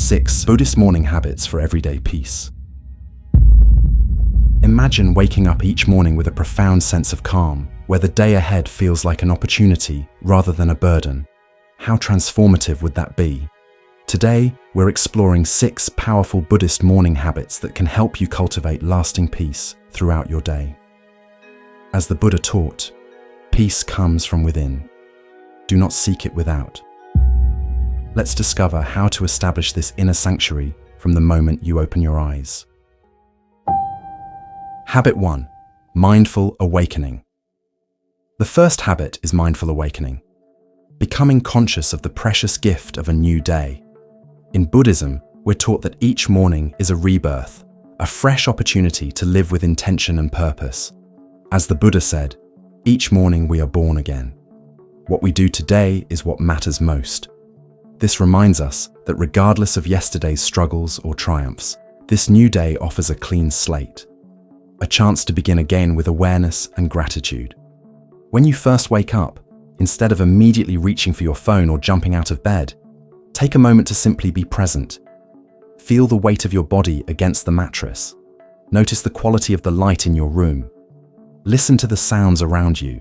6 Buddhist morning habits for everyday peace. Imagine waking up each morning with a profound sense of calm, where the day ahead feels like an opportunity rather than a burden. How transformative would that be? Today, we're exploring 6 powerful Buddhist morning habits that can help you cultivate lasting peace throughout your day. As the Buddha taught, peace comes from within. Do not seek it without. Let's discover how to establish this inner sanctuary from the moment you open your eyes. Habit 1. Mindful awakening. The first habit is mindful awakening, becoming conscious of the precious gift of a new day. In Buddhism, we're taught that each morning is a rebirth, a fresh opportunity to live with intention and purpose. As the Buddha said, each morning we are born again. What we do today is what matters most. This reminds us that regardless of yesterday's struggles or triumphs, this new day offers a clean slate, a chance to begin again with awareness and gratitude. When you first wake up, instead of immediately reaching for your phone or jumping out of bed, take a moment to simply be present. Feel the weight of your body against the mattress. Notice the quality of the light in your room. Listen to the sounds around you.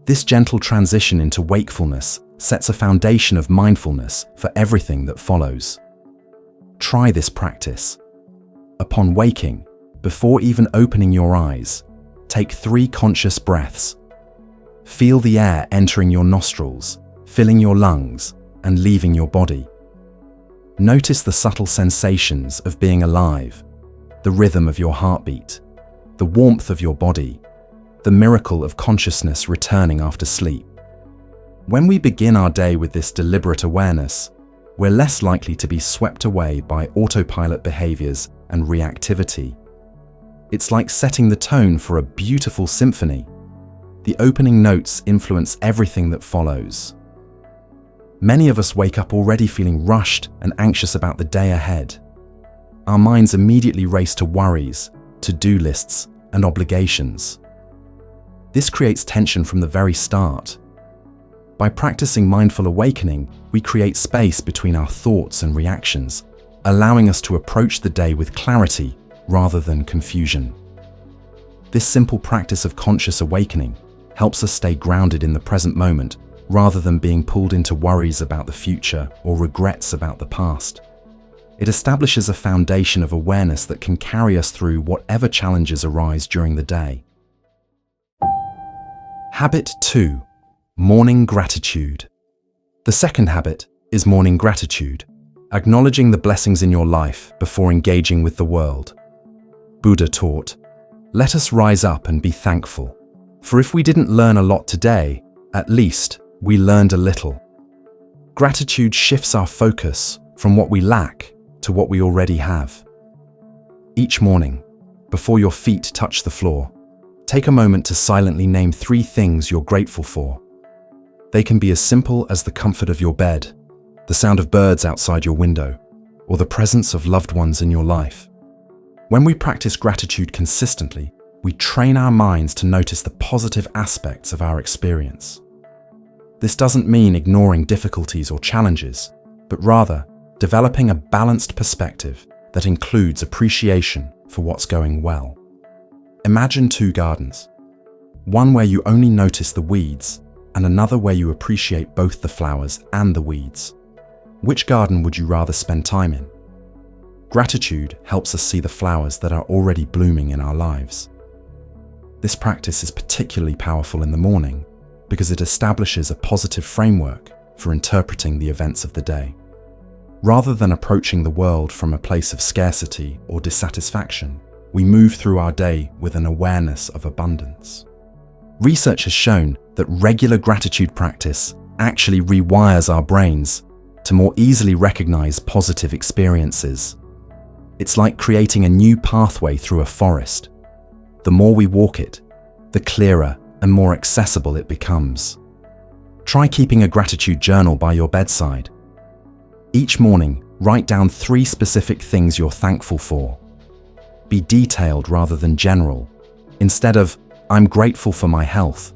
This gentle transition into wakefulness sets a foundation of mindfulness for everything that follows. Try this practice. Upon waking, before even opening your eyes, take 3 conscious breaths. Feel the air entering your nostrils, filling your lungs, and leaving your body. Notice the subtle sensations of being alive, the rhythm of your heartbeat, the warmth of your body, the miracle of consciousness returning after sleep. When we begin our day with this deliberate awareness, we're less likely to be swept away by autopilot behaviors and reactivity. It's like setting the tone for a beautiful symphony. The opening notes influence everything that follows. Many of us wake up already feeling rushed and anxious about the day ahead. Our minds immediately race to worries, to-do lists, and obligations. This creates tension from the very start. By practicing mindful awakening, we create space between our thoughts and reactions, allowing us to approach the day with clarity rather than confusion. This simple practice of conscious awakening helps us stay grounded in the present moment rather than being pulled into worries about the future or regrets about the past. It establishes a foundation of awareness that can carry us through whatever challenges arise during the day. Habit 2. Morning gratitude. The second habit is morning gratitude, acknowledging the blessings in your life before engaging with the world. Buddha taught, "Let us rise up and be thankful. For if we didn't learn a lot today, at least we learned a little." Gratitude shifts our focus from what we lack to what we already have. Each morning, before your feet touch the floor, take a moment to silently name 3 things you're grateful for. They can be as simple as the comfort of your bed, the sound of birds outside your window, or the presence of loved ones in your life. When we practice gratitude consistently, we train our minds to notice the positive aspects of our experience. This doesn't mean ignoring difficulties or challenges, but rather developing a balanced perspective that includes appreciation for what's going well. Imagine 2 gardens, one where you only notice the weeds and another where you appreciate both the flowers and the weeds. Which garden would you rather spend time in? Gratitude helps us see the flowers that are already blooming in our lives. This practice is particularly powerful in the morning because it establishes a positive framework for interpreting the events of the day. Rather than approaching the world from a place of scarcity or dissatisfaction, we move through our day with an awareness of abundance. Research has shown that regular gratitude practice actually rewires our brains to more easily recognize positive experiences. It's like creating a new pathway through a forest. The more we walk it, the clearer and more accessible it becomes. Try keeping a gratitude journal by your bedside. Each morning, write down 3 specific things you're thankful for. Be detailed rather than general. Instead of, "I'm grateful for my health,"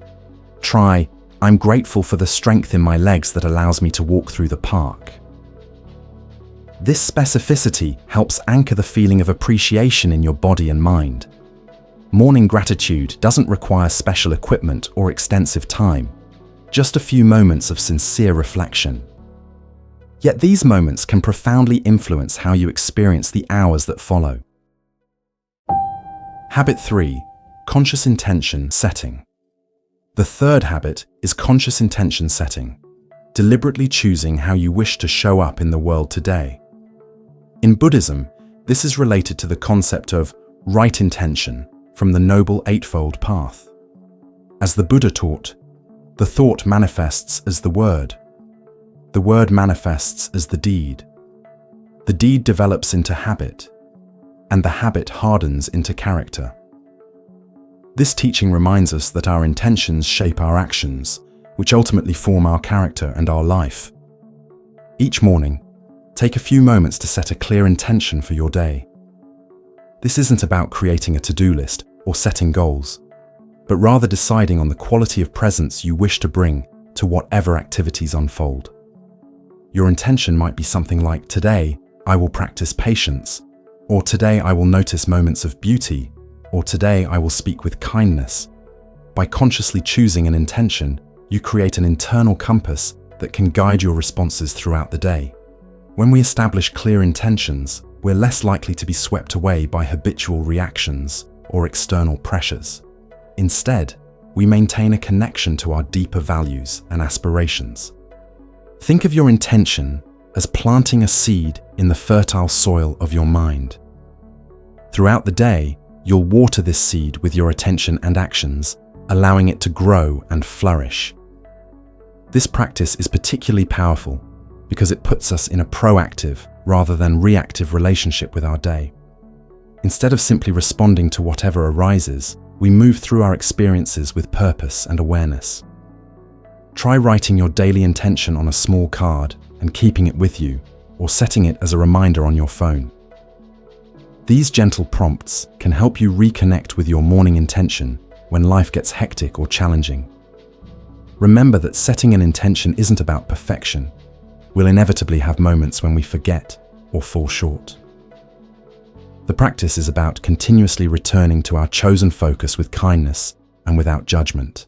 try, "I'm grateful for the strength in my legs that allows me to walk through the park." This specificity helps anchor the feeling of appreciation in your body and mind. Morning gratitude doesn't require special equipment or extensive time, just a few moments of sincere reflection. Yet these moments can profoundly influence how you experience the hours that follow. Habit 3. Conscious intention setting. The third habit is conscious intention setting, deliberately choosing how you wish to show up in the world today. In Buddhism, this is related to the concept of right intention from the Noble Eightfold Path. As the Buddha taught, the thought manifests as the word manifests as the deed develops into habit, and the habit hardens into character. This teaching reminds us that our intentions shape our actions, which ultimately form our character and our life. Each morning, take a few moments to set a clear intention for your day. This isn't about creating a to-do list or setting goals, but rather deciding on the quality of presence you wish to bring to whatever activities unfold. Your intention might be something like, today, I will practice patience, or today I will notice moments of beauty, or today I will speak with kindness. By consciously choosing an intention, you create an internal compass that can guide your responses throughout the day. When we establish clear intentions, we're less likely to be swept away by habitual reactions or external pressures. Instead, we maintain a connection to our deeper values and aspirations. Think of your intention as planting a seed in the fertile soil of your mind. Throughout the day, you'll water this seed with your attention and actions, allowing it to grow and flourish. This practice is particularly powerful because it puts us in a proactive rather than reactive relationship with our day. Instead of simply responding to whatever arises, we move through our experiences with purpose and awareness. Try writing your daily intention on a small card and keeping it with you, or setting it as a reminder on your phone. These gentle prompts can help you reconnect with your morning intention when life gets hectic or challenging. Remember that setting an intention isn't about perfection. We'll inevitably have moments when we forget or fall short. The practice is about continuously returning to our chosen focus with kindness and without judgment.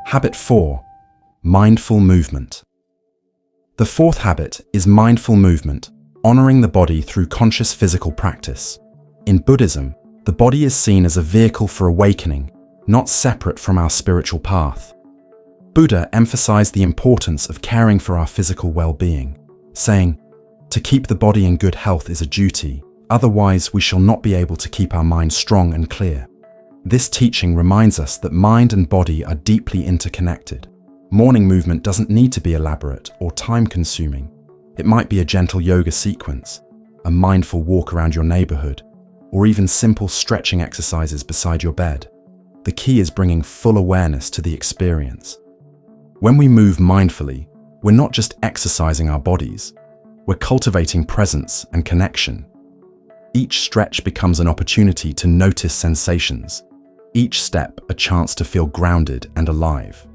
Habit 4. Mindful movement. The fourth habit is mindful movement, honoring the body through conscious physical practice. In Buddhism, the body is seen as a vehicle for awakening, not separate from our spiritual path. Buddha emphasized the importance of caring for our physical well-being, saying, "To keep the body in good health is a duty, otherwise we shall not be able to keep our mind strong and clear." This teaching reminds us that mind and body are deeply interconnected. Morning movement doesn't need to be elaborate or time-consuming. It might be a gentle yoga sequence, a mindful walk around your neighborhood, or even simple stretching exercises beside your bed. The key is bringing full awareness to the experience. When we move mindfully, we're not just exercising our bodies, we're cultivating presence and connection. Each stretch becomes an opportunity to notice sensations, each step a chance to feel grounded and alive.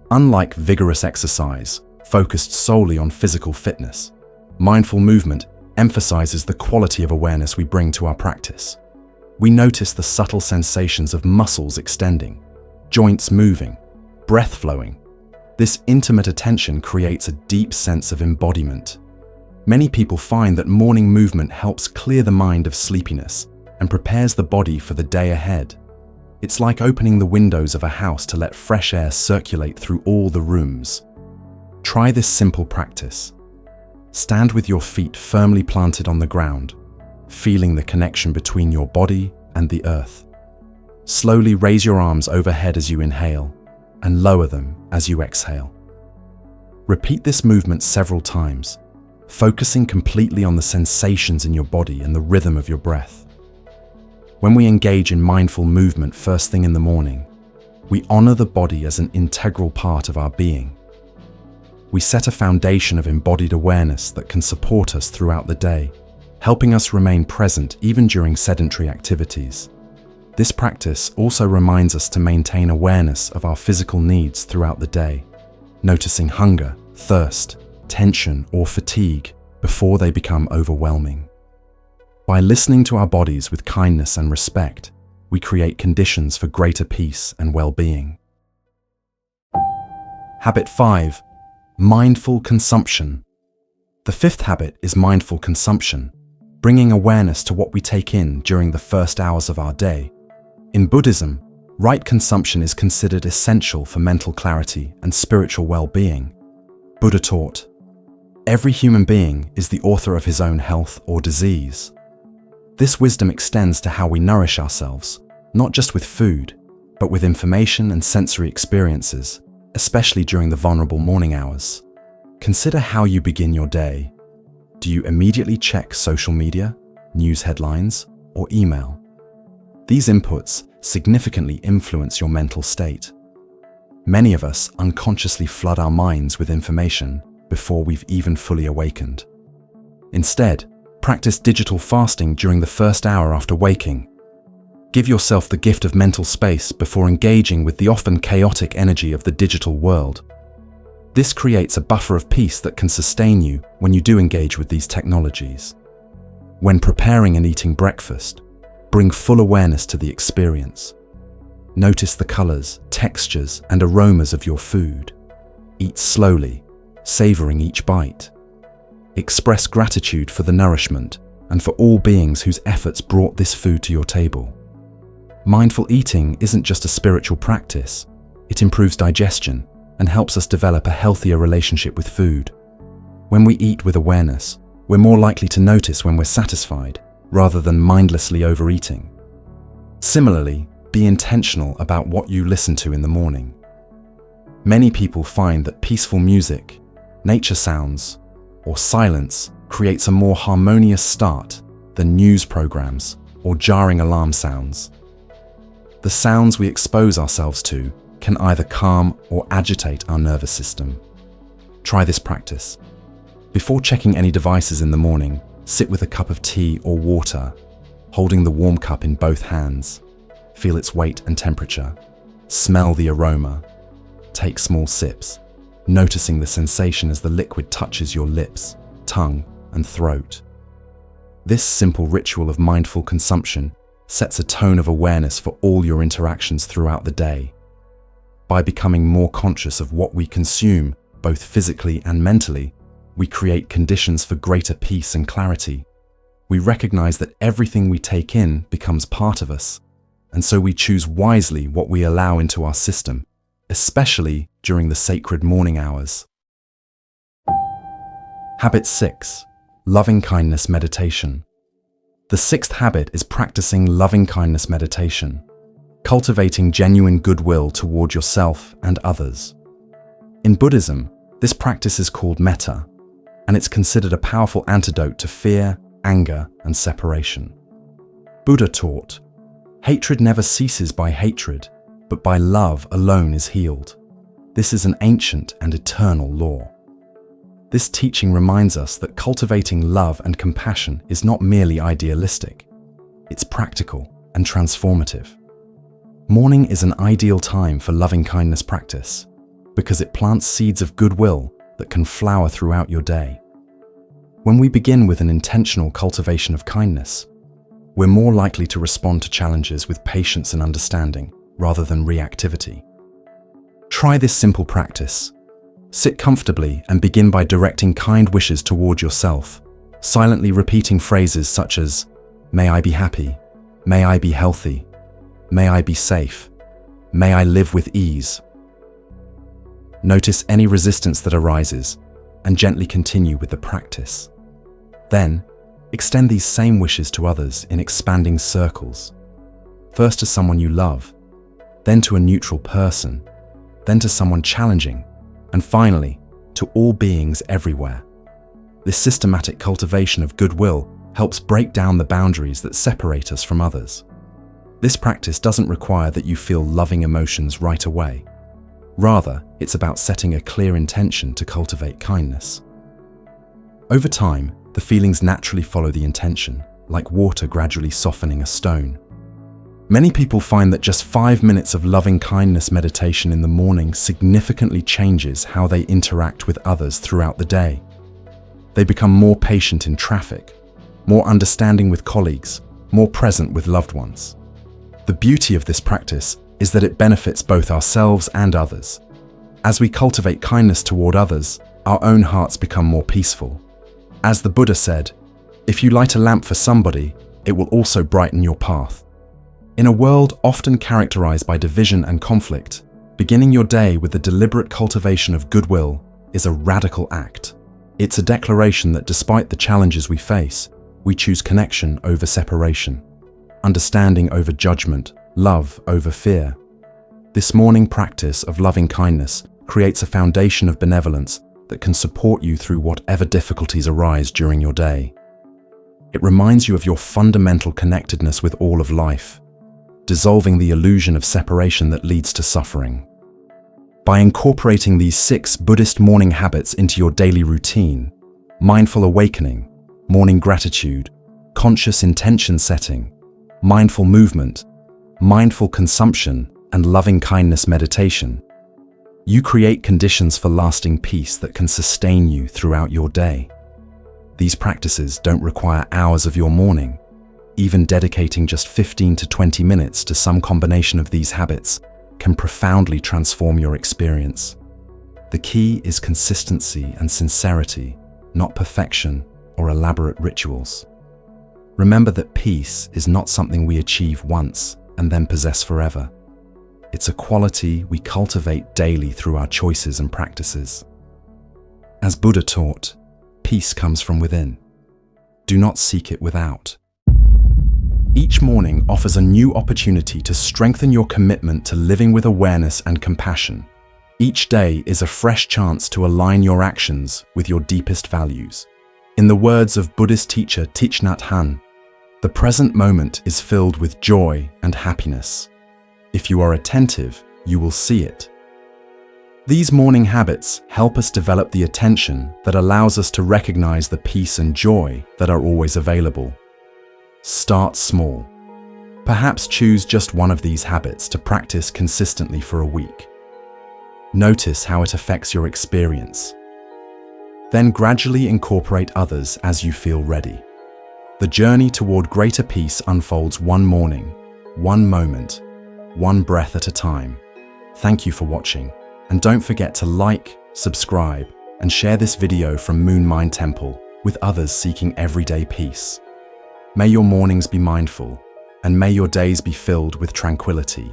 Unlike vigorous exercise, focused solely on physical fitness, mindful movement emphasizes the quality of awareness we bring to our practice. We notice the subtle sensations of muscles extending, joints moving, breath flowing. This intimate attention creates a deep sense of embodiment. Many people find that morning movement helps clear the mind of sleepiness and prepares the body for the day ahead. It's like opening the windows of a house to let fresh air circulate through all the rooms. Try this simple practice. Stand with your feet firmly planted on the ground, feeling the connection between your body and the earth. Slowly raise your arms overhead as you inhale and lower them as you exhale. Repeat this movement several times, focusing completely on the sensations in your body and the rhythm of your breath. When we engage in mindful movement first thing in the morning, we honor the body as an integral part of our being. We set a foundation of embodied awareness that can support us throughout the day, helping us remain present even during sedentary activities. This practice also reminds us to maintain awareness of our physical needs throughout the day, noticing hunger, thirst, tension, or fatigue before they become overwhelming. By listening to our bodies with kindness and respect, we create conditions for greater peace and well-being. Habit 5. Mindful consumption. The fifth habit is mindful consumption, bringing awareness to what we take in during the first hours of our day. In Buddhism, right consumption is considered essential for mental clarity and spiritual well-being. Buddha taught, "Every human being is the author of his own health or disease." This wisdom extends to how we nourish ourselves, not just with food, but with information and sensory experiences, especially during the vulnerable morning hours. Consider how you begin your day. Do you immediately check social media, news headlines, or email? These inputs significantly influence your mental state. Many of us unconsciously flood our minds with information before we've even fully awakened. Instead, practice digital fasting during the first hour after waking. Give yourself the gift of mental space before engaging with the often chaotic energy of the digital world. This creates a buffer of peace that can sustain you when you do engage with these technologies. When preparing and eating breakfast, bring full awareness to the experience. Notice the colors, textures, and aromas of your food. Eat slowly, savoring each bite. Express gratitude for the nourishment and for all beings whose efforts brought this food to your table. Mindful eating isn't just a spiritual practice. It improves digestion and helps us develop a healthier relationship with food. When we eat with awareness, we're more likely to notice when we're satisfied rather than mindlessly overeating. Similarly, be intentional about what you listen to in the morning. Many people find that peaceful music, nature sounds, or silence creates a more harmonious start than news programs or jarring alarm sounds. The sounds we expose ourselves to can either calm or agitate our nervous system. Try this practice. Before checking any devices in the morning, sit with a cup of tea or water, holding the warm cup in both hands. Feel its weight and temperature. Smell the aroma. Take small sips, noticing the sensation as the liquid touches your lips, tongue, and throat. This simple ritual of mindful consumption sets a tone of awareness for all your interactions throughout the day. By becoming more conscious of what we consume, both physically and mentally, we create conditions for greater peace and clarity. We recognize that everything we take in becomes part of us, and so we choose wisely what we allow into our system, especially during the sacred morning hours. Habit 6. Loving-kindness meditation. The sixth habit is practicing loving-kindness meditation, cultivating genuine goodwill toward yourself and others. In Buddhism, this practice is called metta, and it's considered a powerful antidote to fear, anger, and separation. Buddha taught, "Hatred never ceases by hatred, but by love alone is healed." This is an ancient and eternal law. This teaching reminds us that cultivating love and compassion is not merely idealistic. It's practical and transformative. Morning is an ideal time for loving-kindness practice because it plants seeds of goodwill that can flower throughout your day. When we begin with an intentional cultivation of kindness, we're more likely to respond to challenges with patience and understanding rather than reactivity. Try this simple practice. Sit comfortably and begin by directing kind wishes toward yourself, silently repeating phrases such as, "May I be happy," "May I be healthy," "May I be safe," "May I live with ease." Notice any resistance that arises and gently continue with the practice. Then, extend these same wishes to others in expanding circles. First to someone you love, then to a neutral person, then to someone challenging, and finally, to all beings everywhere. This systematic cultivation of goodwill helps break down the boundaries that separate us from others. This practice doesn't require that you feel loving emotions right away. Rather, it's about setting a clear intention to cultivate kindness. Over time, the feelings naturally follow the intention, like water gradually softening a stone. Many people find that just 5 minutes of loving-kindness meditation in the morning significantly changes how they interact with others throughout the day. They become more patient in traffic, more understanding with colleagues, more present with loved ones. The beauty of this practice is that it benefits both ourselves and others. As we cultivate kindness toward others, our own hearts become more peaceful. As the Buddha said, if you light a lamp for somebody, it will also brighten your path. In a world often characterized by division and conflict, beginning your day with the deliberate cultivation of goodwill is a radical act. It's a declaration that despite the challenges we face, we choose connection over separation, understanding over judgment, love over fear. This morning practice of loving kindness creates a foundation of benevolence that can support you through whatever difficulties arise during your day. It reminds you of your fundamental connectedness with all of life, dissolving the illusion of separation that leads to suffering. By incorporating these 6 Buddhist morning habits into your daily routine, mindful awakening, morning gratitude, conscious intention setting, mindful movement, mindful consumption, and loving kindness meditation, you create conditions for lasting peace that can sustain you throughout your day. These practices don't require hours of your morning. Even dedicating just 15 to 20 minutes to some combination of these habits can profoundly transform your experience. The key is consistency and sincerity, not perfection or elaborate rituals. Remember that peace is not something we achieve once and then possess forever. It's a quality we cultivate daily through our choices and practices. As Buddha taught, peace comes from within. Do not seek it without. Each morning offers a new opportunity to strengthen your commitment to living with awareness and compassion. Each day is a fresh chance to align your actions with your deepest values. In the words of Buddhist teacher Thich Nhat Hanh, the present moment is filled with joy and happiness. If you are attentive, you will see it. These morning habits help us develop the attention that allows us to recognize the peace and joy that are always available. Start small. Perhaps choose just one of these habits to practice consistently for a week. Notice how it affects your experience. Then gradually incorporate others as you feel ready. The journey toward greater peace unfolds one morning, one moment, one breath at a time. Thank you for watching, and don't forget to like, subscribe, and share this video from Moon Mind Temple with others seeking everyday peace. May your mornings be mindful, and may your days be filled with tranquility.